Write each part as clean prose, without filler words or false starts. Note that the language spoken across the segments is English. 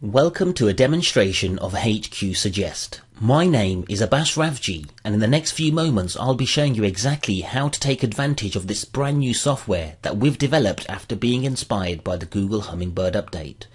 Welcome to a demonstration of HQSuggest. My name is Abbas Ravji, and in the next few moments I'll be showing you exactly how to take advantage of this brand new software that we've developed after being inspired by the Google Hummingbird update.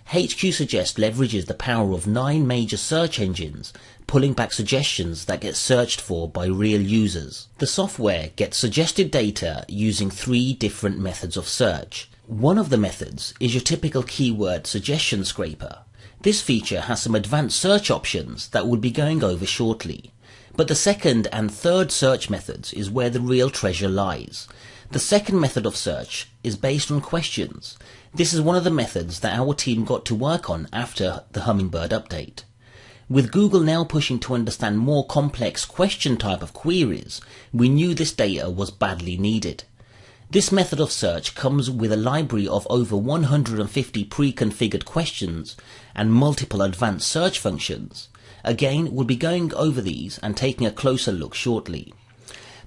HQSuggest leverages the power of 9 major search engines, pulling back suggestions that get searched for by real users. The software gets suggested data using 3 different methods of search. One of the methods is your typical keyword suggestion scraper. This feature has some advanced search options that we'll be going over shortly. But the second and third search methods is where the real treasure lies. The second method of search is based on questions. This is one of the methods that our team got to work on after the Hummingbird update. With Google now pushing to understand more complex question type of queries, we knew this data was badly needed. This method of search comes with a library of over 150 pre-configured questions and multiple advanced search functions. Again, we'll be going over these and taking a closer look shortly.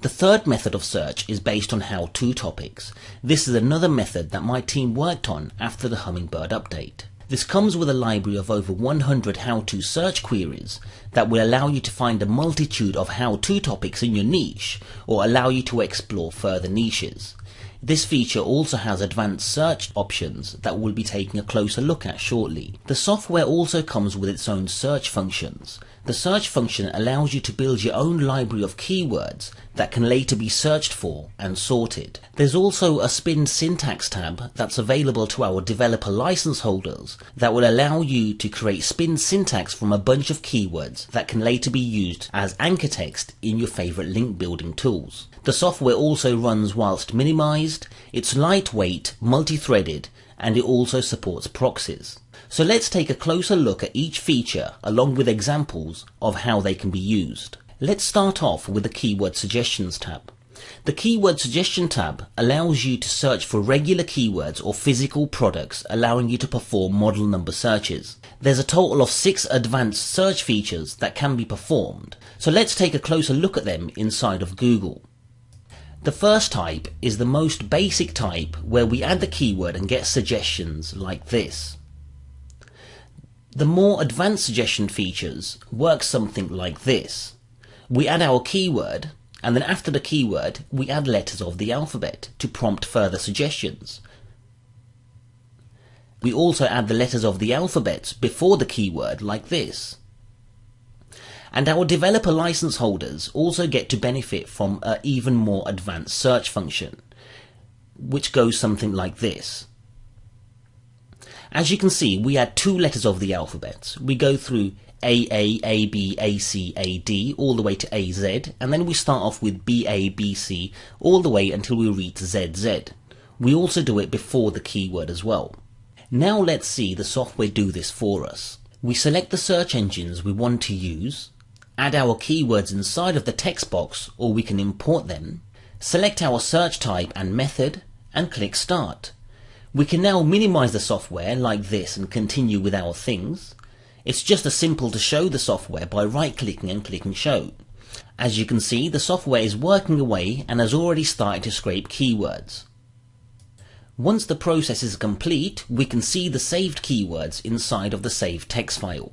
The third method of search is based on how-to topics. This is another method that my team worked on after the Hummingbird update. This comes with a library of over 100 how-to search queries that will allow you to find a multitude of how-to topics in your niche or allow you to explore further niches. This feature also has advanced search options that we'll be taking a closer look at shortly. The software also comes with its own search functions. The search function allows you to build your own library of keywords that can later be searched for and sorted. There's also a spin syntax tab that's available to our developer license holders that will allow you to create spin syntax from a bunch of keywords that can later be used as anchor text in your favorite link building tools. The software also runs whilst minimized, it's lightweight, multi-threaded, and it also supports proxies. So let's take a closer look at each feature along with examples of how they can be used. Let's start off with the Keyword Suggestions tab. The Keyword Suggestion tab allows you to search for regular keywords or physical products, allowing you to perform model number searches. There's a total of 6 advanced search features that can be performed, so let's take a closer look at them inside of Google. The first type is the most basic type where we add the keyword and get suggestions like this. The more advanced suggestion features work something like this. We add our keyword and then after the keyword we add letters of the alphabet to prompt further suggestions. We also add the letters of the alphabet before the keyword like this. And our developer license holders also get to benefit from an even more advanced search function, which goes something like this. As you can see, we add 2 letters of the alphabet. We go through A, A, B, A, C, A, D, all the way to A, Z, and then we start off with B, A, B, C, all the way until we reach Z, Z. We also do it before the keyword as well. Now let's see the software do this for us. We select the search engines we want to use, add our keywords inside of the text box or we can import them, select our search type and method and click Start. We can now minimize the software like this and continue with our things. It's just as simple to show the software by right clicking and clicking Show. As you can see, the software is working away and has already started to scrape keywords. Once the process is complete, we can see the saved keywords inside of the saved text file.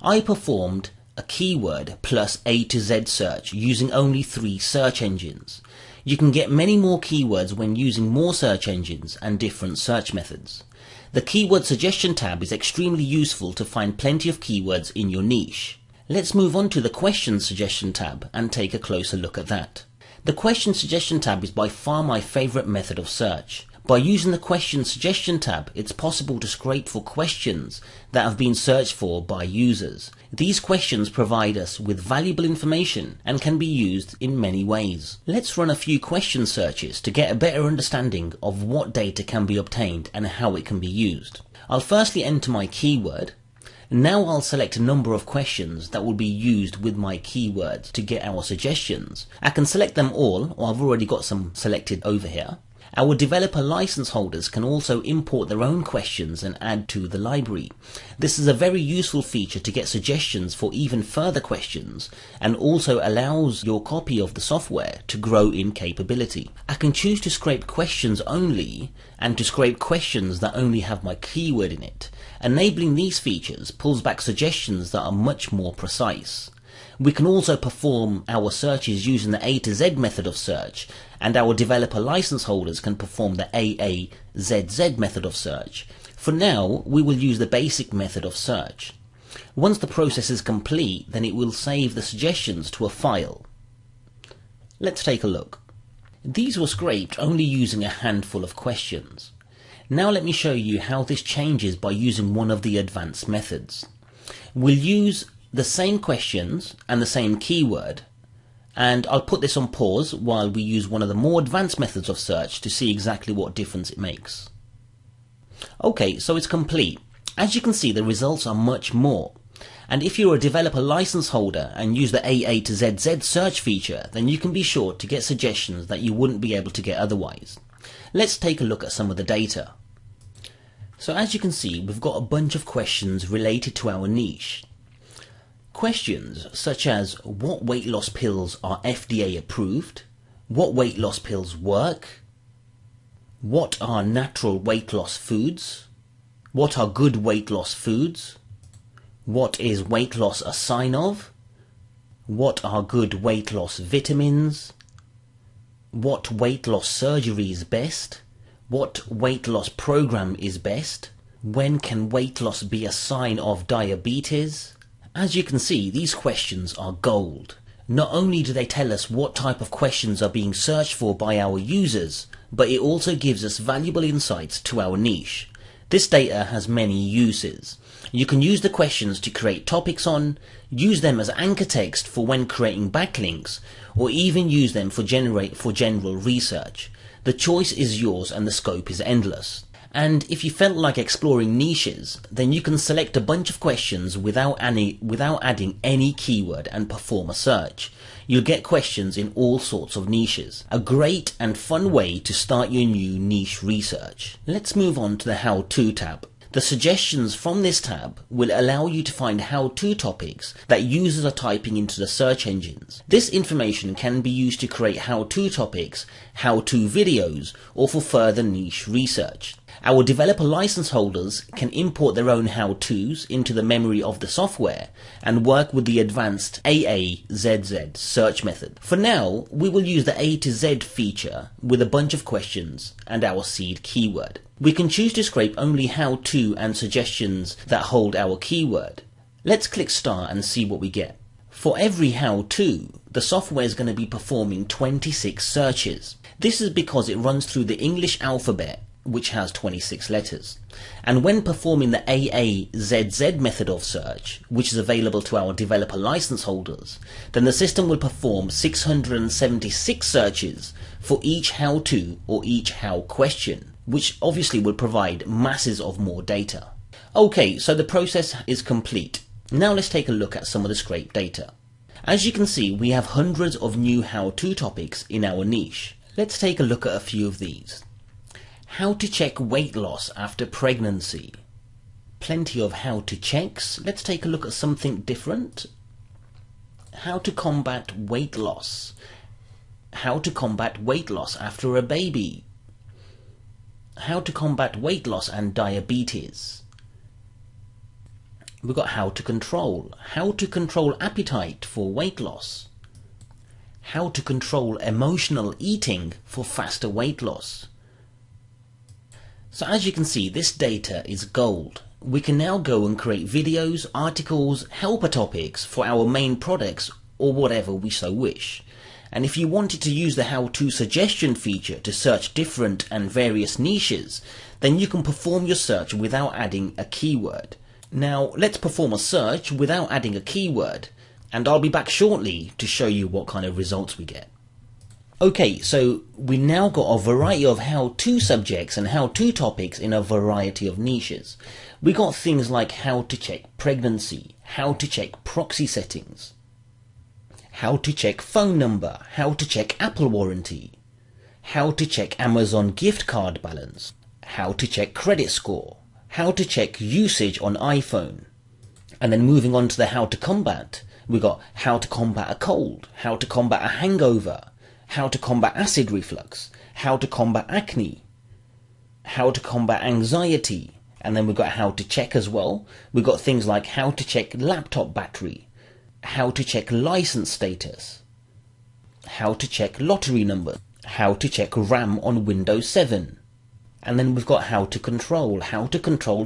I performed a keyword plus A to Z search using only 3 search engines. You can get many more keywords when using more search engines and different search methods. The Keyword Suggestion tab is extremely useful to find plenty of keywords in your niche. Let's move on to the Question Suggestion tab and take a closer look at that. The Question Suggestion tab is by far my favorite method of search. By using the Question Suggestion tab, it's possible to scrape for questions that have been searched for by users. These questions provide us with valuable information and can be used in many ways. Let's run a few question searches to get a better understanding of what data can be obtained and how it can be used. I'll firstly enter my keyword. Now I'll select a number of questions that will be used with my keywords to get our suggestions. I can select them all, or I've already got some selected over here. Our developer license holders can also import their own questions and add to the library. This is a very useful feature to get suggestions for even further questions, and also allows your copy of the software to grow in capability. I can choose to scrape questions only and to scrape questions that only have my keyword in it. Enabling these features pulls back suggestions that are much more precise. We can also perform our searches using the A to Z method of search, and our developer license holders can perform the AAZZ method of search. For now, we will use the basic method of search. Once the process is complete, then it will save the suggestions to a file. Let's take a look. These were scraped only using a handful of questions. Now let me show you how this changes by using one of the advanced methods. We'll use the same questions and the same keyword, and I'll put this on pause while we use one of the more advanced methods of search to see exactly what difference it makes. Okay, so it's complete. As you can see, the results are much more. And if you're a developer license holder and use the AA to ZZ search feature, then you can be sure to get suggestions that you wouldn't be able to get otherwise. Let's take a look at some of the data. So as you can see, we've got a bunch of questions related to our niche. Questions such as what weight loss pills are FDA approved, what weight loss pills work, what are natural weight loss foods, what are good weight loss foods, what is weight loss a sign of, what are good weight loss vitamins, what weight loss surgery is best, what weight loss program is best, when can weight loss be a sign of diabetes. As you can see, these questions are gold. Not only do they tell us what type of questions are being searched for by our users, but it also gives us valuable insights to our niche. This data has many uses. You can use the questions to create topics on, use them as anchor text for when creating backlinks, or even use them for general research. The choice is yours and the scope is endless. And if you felt like exploring niches, then you can select a bunch of questions without adding any keyword and perform a search. You'll get questions in all sorts of niches. A great and fun way to start your new niche research. Let's move on to the How To tab. The suggestions from this tab will allow you to find how-to topics that users are typing into the search engines. This information can be used to create how-to topics, how-to videos, or for further niche research. Our developer license holders can import their own how-tos into the memory of the software and work with the advanced AAZZ search method. For now, we will use the A to Z feature with a bunch of questions and our seed keyword. We can choose to scrape only how-to and suggestions that hold our keyword. Let's click start and see what we get. For every how-to, the software is going to be performing 26 searches. This is because it runs through the English alphabet, which has 26 letters. And when performing the AAZZ method of search, which is available to our developer license holders, then the system will perform 676 searches for each how-to or each how question, which obviously will provide masses of more data. Okay, so the process is complete. Now let's take a look at some of the scraped data. As you can see, we have hundreds of new how-to topics in our niche. Let's take a look at a few of these. How to check weight loss after pregnancy. Plenty of how to checks. Let's take a look at something different. How to combat weight loss. How to combat weight loss after a baby. How to combat weight loss and diabetes. We've got how to control appetite for weight loss. How to control emotional eating for faster weight loss. So as you can see, this data is gold. We can now go and create videos, articles, helper topics for our main products or whatever we so wish. And if you wanted to use the how-to suggestion feature to search different and various niches, then you can perform your search without adding a keyword. Now let's perform a search without adding a keyword, and I'll be back shortly to show you what kind of results we get. Okay, so we now got a variety of how-to subjects and how-to topics in a variety of niches. We got things like how to check pregnancy, how to check proxy settings, how to check phone number, how to check Apple warranty, how to check Amazon gift card balance, how to check credit score, how to check usage on iPhone. And then moving on to the how to combat, we got how to combat a cold, how to combat a hangover, how to combat acid reflux, how to combat acne, how to combat anxiety. And then we've got how to check as well. We've got things like how to check laptop battery, how to check license status, how to check lottery numbers, how to check RAM on Windows 7. And then we've got how to control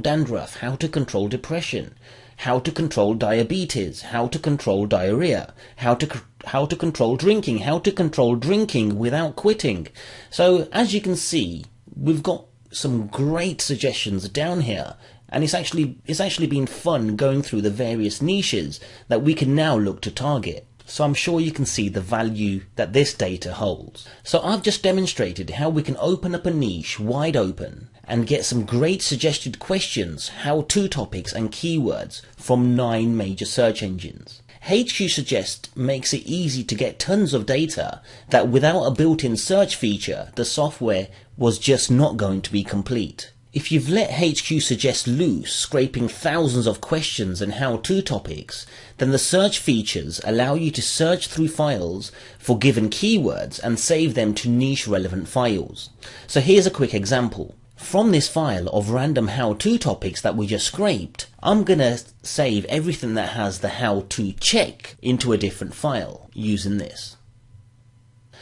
dandruff, how to control depression, how to control diabetes, how to control diarrhea, how to control drinking, how to control drinking without quitting. So as you can see, we've got some great suggestions down here, and it's actually been fun going through the various niches that we can now look to target. So I'm sure you can see the value that this data holds. So I've just demonstrated how we can open up a niche wide open and get some great suggested questions, how-to topics and keywords from 9 major search engines. HQSuggest makes it easy to get tons of data that without a built-in search feature, the software was just not going to be complete. If you've let HQSuggest loose, scraping thousands of questions and how-to topics, then the search features allow you to search through files for given keywords and save them to niche relevant files. So here's a quick example. From this file of random how-to topics that we just scraped, I'm gonna save everything that has the how-to check into a different file using this.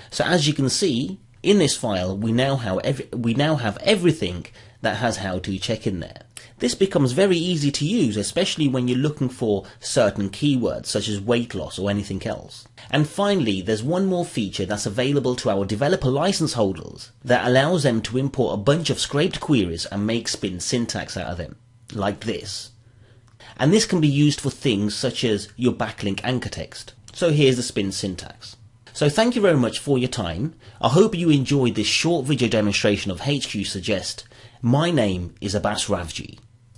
So as you can see, in this file we now have everything that has how-to check in there. This becomes very easy to use, especially when you're looking for certain keywords such as weight loss or anything else. And finally, there's one more feature that's available to our developer license holders that allows them to import a bunch of scraped queries and make spin syntax out of them, like this. And this can be used for things such as your backlink anchor text. So here's the spin syntax. So thank you very much for your time. I hope you enjoyed this short video demonstration of HQSuggest. My name is Abbas Ravji.